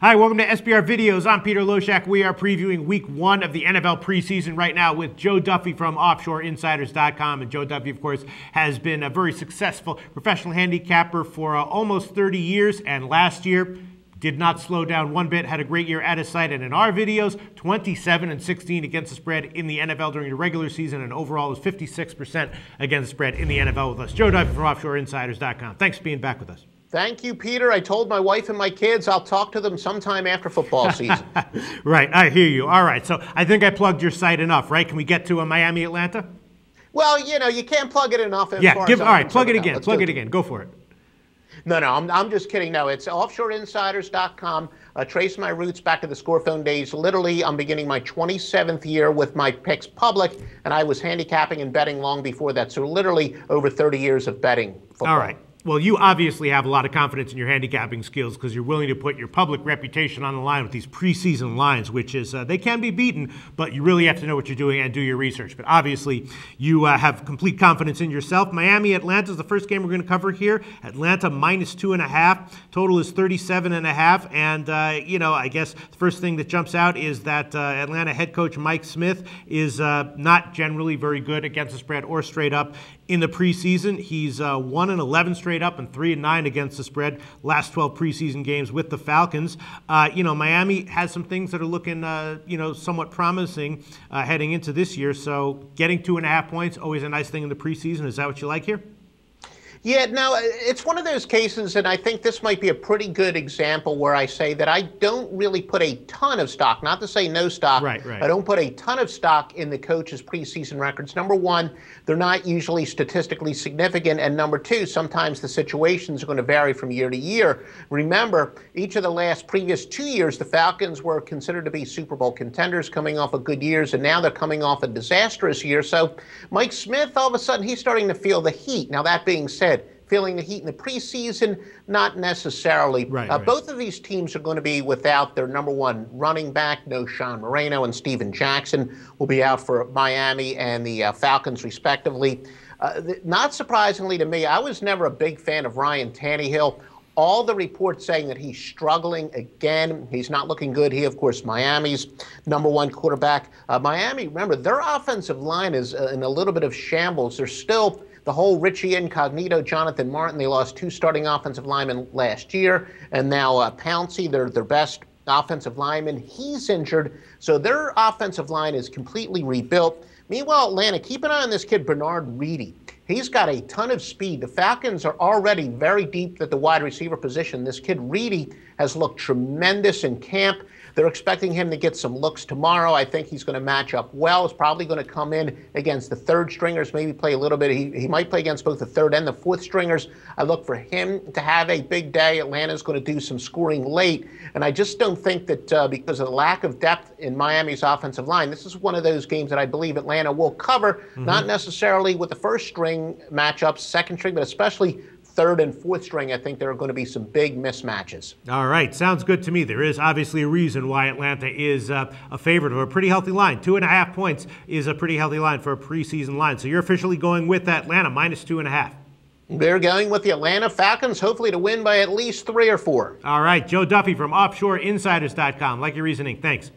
Hi, welcome to SBR Videos. I'm Peter Loshak. We are previewing Week 1 of the NFL preseason right now with Joe Duffy from OffshoreInsiders.com. And Joe Duffy, of course, has been a very successful professional handicapper for almost 30 years. And last year, did not slow down one bit, had a great year at his site. And in our videos, 27-16 against the spread in the NFL during the regular season. And overall was 56% against the spread in the NFL with us. Joe Duffy from OffshoreInsiders.com. Thanks for being back with us. Thank you, Peter. I told my wife and my kids I'll talk to them sometime after football season. Right, I hear you. All right, so I think I plugged your site enough, right? Can we get to Miami, Atlanta? Well, you know, you can't plug it enough. All right, plug it again. Plug it again. Go for it. No, I'm just kidding. No, it's offshoreinsiders.com. Trace my roots back to the Scorephone days. Literally, I'm beginning my 27th year with my picks public, and I was handicapping and betting long before that. So literally over 30 years of betting football. All right. Well, you obviously have a lot of confidence in your handicapping skills because you're willing to put your public reputation on the line with these preseason lines, which is they can be beaten, but you really have to know what you're doing and do your research. But obviously, you have complete confidence in yourself. Miami, Atlanta is the first game we're going to cover here. Atlanta -2.5. Total is 37.5. And, you know, I guess the first thing that jumps out is that Atlanta head coach Mike Smith is not generally very good against the spread or straight up in the preseason. He's 1-11 straight up and 3-9 against the spread last 12 preseason games with the Falcons. You know, Miami has some things that are looking, you know, somewhat promising heading into this year. So getting 2.5 points, always a nice thing in the preseason. Is that what you like here? Yeah, no, it's one of those cases, and I think this might be a pretty good example where I say that I don't really put a ton of stock, not to say no stock. Right. I don't put a ton of stock in the coach's preseason records. Number one, they're not usually statistically significant, and number two, sometimes the situations are going to vary from year to year. Remember, each of the previous 2 years, the Falcons were considered to be Super Bowl contenders coming off of good years, and now they're coming off a disastrous year. So Mike Smith, all of a sudden, he's starting to feel the heat. Now, that being said, feeling the heat in the preseason, not necessarily. Right. Both of these teams are going to be without their number one running back, no Sean Moreno, and Steven Jackson will be out for Miami and the Falcons, respectively. Not surprisingly to me, I was never a big fan of Ryan Tannehill. All the reports saying that he's struggling again. He's not looking good. He, of course, Miami's number one quarterback. Miami, remember, their offensive line is in a little bit of shambles. They're still the whole Richie Incognito, Jonathan Martin. They lost 2 starting offensive linemen last year. And now Pouncey, their best offensive lineman, he's injured. So their offensive line is completely rebuilt. Meanwhile, Atlanta, keep an eye on this kid, Bernard Reedy. He's got a ton of speed. The Falcons are already very deep at the wide receiver position. This kid, Reedy, has looked tremendous in camp. They're expecting him to get some looks tomorrow. I think he's going to match up well. He's probably going to come in against the third stringers, maybe play a little bit. He might play against both the third and the fourth stringers. I look for him to have a big day. Atlanta's going to do some scoring late. And I just don't think that because of the lack of depth in Miami's offensive line, this is one of those games that I believe Atlanta will cover, not necessarily with the first string matchups, second string, but especially third and fourth string. I think there are going to be some big mismatches. All right, sounds good to me. There is obviously a reason why Atlanta is a favorite of a pretty healthy line. 2.5 points is a pretty healthy line for a preseason line. So you're officially going with Atlanta -2.5. They're going with the Atlanta Falcons, hopefully to win by at least 3 or 4. All right, Joe Duffy from OffshoreInsiders.com. Like your reasoning. Thanks.